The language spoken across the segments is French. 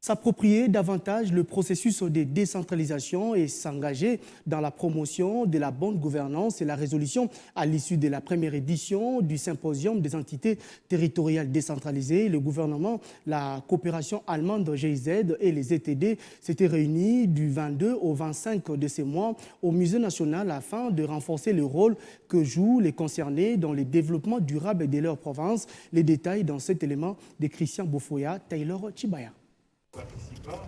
S'approprier davantage le processus de décentralisation et s'engager dans la promotion de la bonne gouvernance et la résolution à l'issue de la première édition du symposium des entités territoriales décentralisées. Le gouvernement, la coopération allemande GIZ et les ETD s'étaient réunis du 22 au 25 de ce mois au Musée national afin de renforcer le rôle que jouent les concernés dans le développement durable de leur province. Les détails dans cet élément de Christian Bofoya, Taylor Chibaya.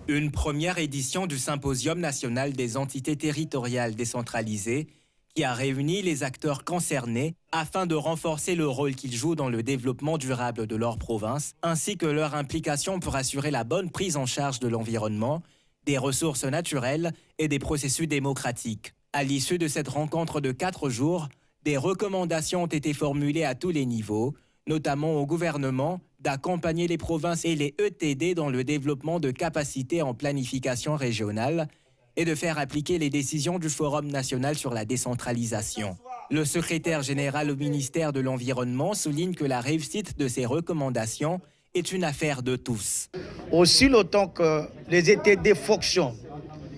Une première édition du Symposium national des entités territoriales décentralisées qui a réuni les acteurs concernés afin de renforcer le rôle qu'ils jouent dans le développement durable de leur province, ainsi que leur implication pour assurer la bonne prise en charge de l'environnement, des ressources naturelles et des processus démocratiques. À l'issue de cette rencontre de 4 jours, des recommandations ont été formulées à tous les niveaux, notamment au gouvernement, d'accompagner les provinces et les ETD dans le développement de capacités en planification régionale et de faire appliquer les décisions du Forum national sur la décentralisation. Le secrétaire général au ministère de l'Environnement souligne que la réussite de ces recommandations est une affaire de tous. Aussi longtemps que les ETD fonctionnent,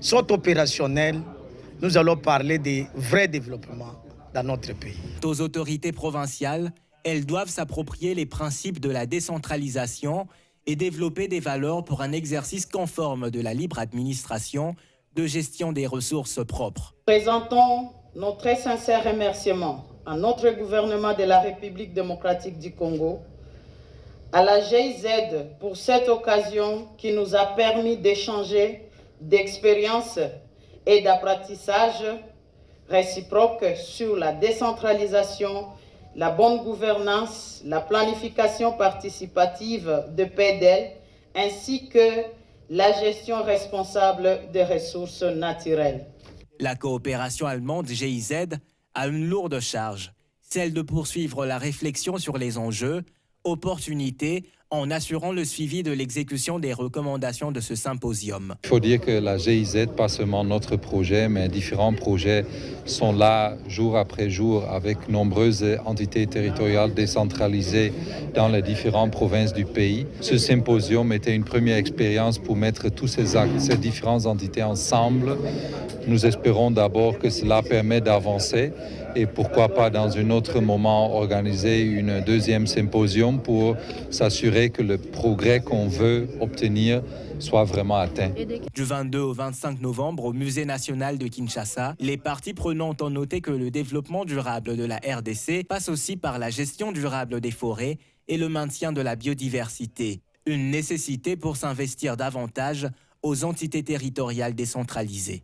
sont opérationnels, nous allons parler des vrais développements dans notre pays. Aux autorités provinciales, elles doivent s'approprier les principes de la décentralisation et développer des valeurs pour un exercice conforme de la libre administration, de gestion des ressources propres. Présentons nos très sincères remerciements à notre gouvernement de la République démocratique du Congo, à la GIZ pour cette occasion qui nous a permis d'échanger d'expériences et d'apprentissage réciproques sur la décentralisation, la bonne gouvernance, la planification participative de PEDEL, ainsi que la gestion responsable des ressources naturelles. La coopération allemande GIZ a une lourde charge, celle de poursuivre la réflexion sur les enjeux, opportunités, en assurant le suivi de l'exécution des recommandations de ce symposium. Il faut dire que la GIZ, pas seulement notre projet, mais différents projets sont là jour après jour avec nombreuses entités territoriales décentralisées dans les différentes provinces du pays. Ce symposium était une première expérience pour mettre toutes ces différentes entités ensemble. Nous espérons d'abord que cela permet d'avancer et pourquoi pas dans un autre moment organiser une deuxième symposium pour s'assurer que le progrès qu'on veut obtenir soit vraiment atteint. Du 22 au 25 novembre au Musée national de Kinshasa, les parties prenantes ont noté que le développement durable de la RDC passe aussi par la gestion durable des forêts et le maintien de la biodiversité. Une nécessité pour s'investir davantage aux entités territoriales décentralisées.